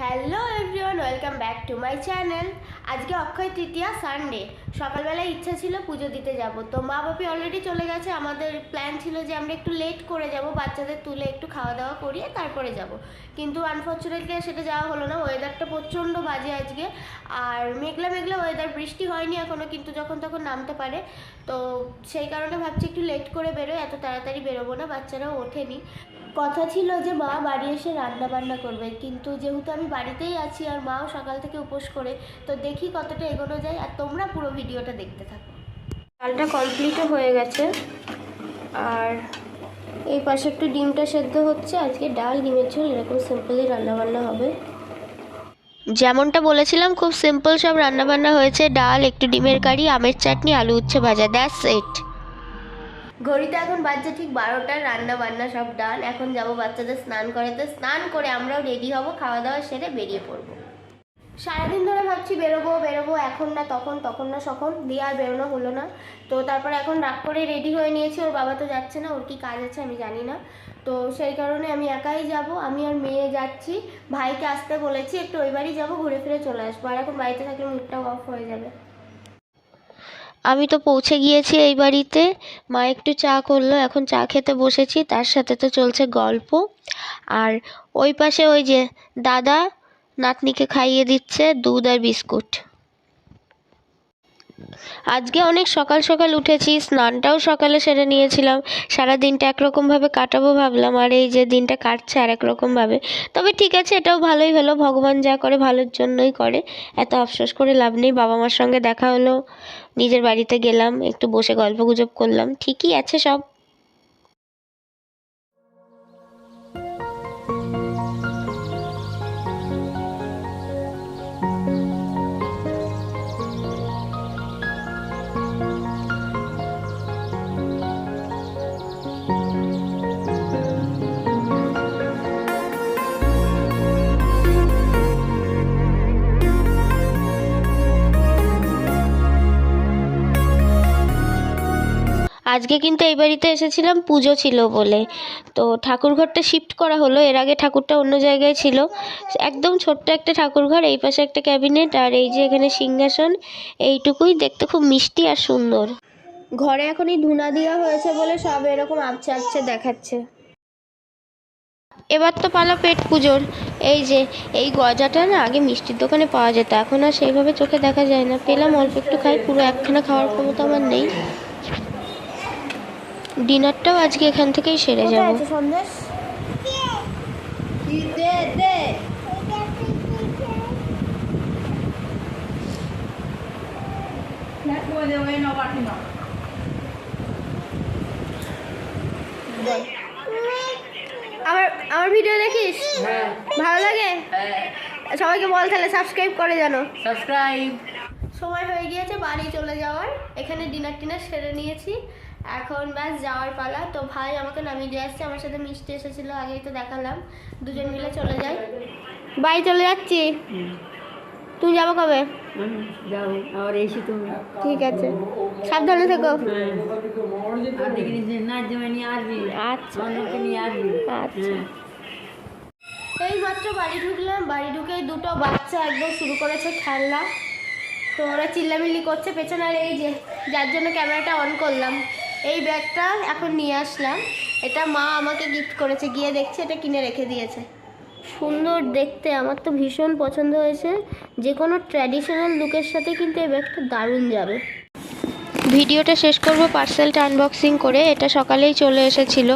Hello everyone, welcome back to my channel. আজকে Akshaya Tritiya, Sunday. সকালবেলায় ইচ্ছা ছিল পুজো দিতে যাব, তো মা বাপি অলরেডি চলে গেছে। আমাদের প্ল্যান ছিল যে আমরা একটু লেট করে যাব, বাচ্চাদের তুলে একটু খাওয়া দাওয়া করিয়ে তারপরে যাব, কিন্তু আনফর্চুনেটলি সেটা যাওয়া হলো না। ওয়েদারটা প্রচণ্ড বাজে আজকে, আর মেঘলা মেঘলা ওয়েদার, বৃষ্টি হয়নি এখনও, কিন্তু যখন তখন নামতে পারে। তো সেই কারণে ভাবছি একটু লেট করে বেরোয়, এত তাড়াতাড়ি বেরোবো না, বাচ্চারাও ওঠেনি। কথা ছিল যে মা বাড়ি এসে রান্না বান্না করবে, কিন্তু যেহেতু আমি বাড়িতেই আছি আর মাও সকাল থেকে উপোস করে, তো দেখি কতটা এগোনো যায়। আর তোমরা পুরো ভিডিওটা দেখতে থাকো। ডালটা কমপ্লিটও হয়ে গেছে, আর এই পাশে একটু ডিমটা সেদ্ধ হচ্ছে। আজকে ডাল, ডিমের ঝোল, এরকম সিম্পলই রান্নাবান্না হবে। যেমনটা বলেছিলাম, খুব সিম্পল সব রান্নাবান্না হয়েছে। ডাল, একটু ডিমের কারি, আমের চাটনি, আলু উচ্ছে ভাজা, দ্যাটস ইট। ঘড়িতে এখন বাজছে ঠিক 12টা, রান্না বান্না সব ডান। এখন যাব বাচ্চাদের স্নান করাতে, স্নান করে আমরাও রেডি হব, খাওয়া দাওয়া সেরে বেরিয়ে পড়বো। সারাদিন ধরে ভাবছি বেরোবো বেরোবো, এখন না তখন, তখন না সখন, দিয়ে আর বেরোনো হলো না। তো তারপর এখন রাগ করে রেডি হয়ে নিয়েছি। ওর বাবা তো যাচ্ছে না, ওর কি কাজ আছে আমি জানি না। তো সেই কারণে আমি একাই যাব, আমি আর মেয়ে যাচ্ছি। ভাইকে আসতে বলেছি, একটু ওই বাড়ি যাবো, ঘুরে ফিরে চলে আসবো। আর এখন বাড়িতে থাকলে মুডটাও অফ হয়ে যাবে। আমি তো পৌঁছে গিয়েছি এই বাড়িতে। মা একটু চা করলো, এখন চা খেতে বসেছি, তার সাথে তো চলছে গল্প। আর ওই পাশে ওই যে দাদা নাতনিকে খাইয়ে দিচ্ছে দুধ আর বিস্কুট। আজকে অনেক সকাল সকাল উঠেছি, স্নানটাও সকালে সেরে নিয়েছিলাম। সারা দিনটা একরকমভাবে কাটাবো ভাবলাম, আর এই যে দিনটা কাটছে আর একরকমভাবে। তবে ঠিক আছে, এটাও ভালোই হলো, ভগবান যা করে ভালোর জন্যই করে, এত আফসোস করে লাভ নেই। বাবা মার সঙ্গে দেখা হলো, নিজের বাড়িতে গেলাম, একটু বসে গল্প গুজব করলাম, ঠিকই আছে সব। আজকে কিন্তু এই বাড়িতে এসেছিলাম পুজো ছিল বলে, তো ঠাকুরঘরটা শিফট করা হলো। এর আগে ঠাকুরটা অন্য জায়গায় ছিল, একদম ছোট্ট একটা ঠাকুরঘর, এই পাশে একটা ক্যাবিনেট, আর এই যে এখানে সিংহাসন, এইটুকুই। দেখতে খুব মিষ্টি আর সুন্দর। ঘরে এখন এই ধুনা দেওয়া হয়েছে বলে সব এরকম আবছা আবছা দেখাচ্ছে। এবার তো পালা পেট পুজোর। এই যে এই গজাটা না আগে মিষ্টির দোকানে পাওয়া যেত, এখন আর সেইভাবে চোখে দেখা যায় না। পেলাম, অল্প একটু খাই, পুরো একখানা খাওয়ার ক্ষমতা আমার নেই। ডিনারটাও আজকে এখান থেকেই সেরে যাব। সন্দেশ আমার আমার ভিডিও দেখিস? ভালো লাগে? সবাইকে বল তাহলে সাবস্ক্রাইব করে জানো। সাবস্ক্রাইব। সময় হয়ে গিয়েছে বাড়ি চলে যাওয়ার। এখানে ডিনার টিনার সেরে নিয়েছি, এখন ব্যাস যাওয়ার পালা। তো ভাই আমাকে নামিয়ে দিয়ে আসছে, আমার সাথে মিষ্টি এসেছিলো, আগেই তো দেখালাম। দুজন মিলে চলে যাই, বাড়ি চলে যাচ্ছি। তুমি যাবো কবে? যাও আর এসে তুমি। ঠিক আছে, সাবধানে থেকো। আচ্ছা আচ্ছা। এই মাত্র বাড়ি ঢুকলাম, বাড়ি ঢুকেই দুটো বাচ্চা একদম শুরু করেছে খেলনা। তো ওরা চিল্লামিল্লি করছে পেছনে। আর এই যে যার জন্য ক্যামেরাটা অন করলাম, এই ব্যাগটা এখন নিয়ে আসলাম। এটা মা আমাকে গিফট করেছে, গিয়ে দেখছি এটা কিনে রেখে দিয়েছে। সুন্দর দেখতে, আমার তো ভীষণ পছন্দ হয়েছে। যে কোনো ট্র্যাডিশনাল লুকের সাথে কিন্তু এই ব্যাগটা দারুণ যাবে। ভিডিওটা শেষ করব পার্সেলটা আনবক্সিং করে। এটা সকালেই চলে এসেছিল।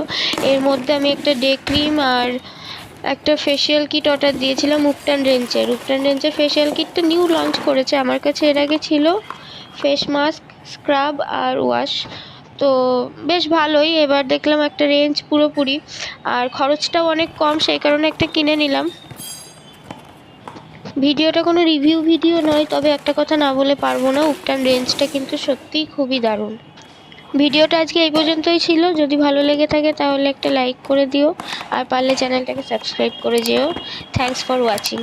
এর মধ্যে আমি একটা ডে ক্রিম আর একটা ফেশিয়াল কিট অর্ডার দিয়েছিলাম উপটান রেঞ্জের ফেশিয়াল কিটটা নিউ লঞ্চ করেছে। আমার কাছে এর আগে ছিল ফেস মাস্ক, স্ক্রাব আর ওয়াশ, তো বেশ ভালোই। এবার দেখলাম একটা রেঞ্জ পুরোপুরি, আর খরচটাও অনেক কম, সেই কারণে একটা কিনে নিলাম। ভিডিওটা কোনো রিভিউ ভিডিও নয়, তবে একটা কথা না বলে পারবো না, উপটান রেঞ্জটা কিন্তু সত্যিই খুবই দারুণ। ভিডিওটা আজকে এই পর্যন্তই ছিল। যদি ভালো লেগে থাকে তাহলে একটা লাইক করে দিও, আর পারলে চ্যানেলটাকে সাবস্ক্রাইব করে যেও। Thanks for watching.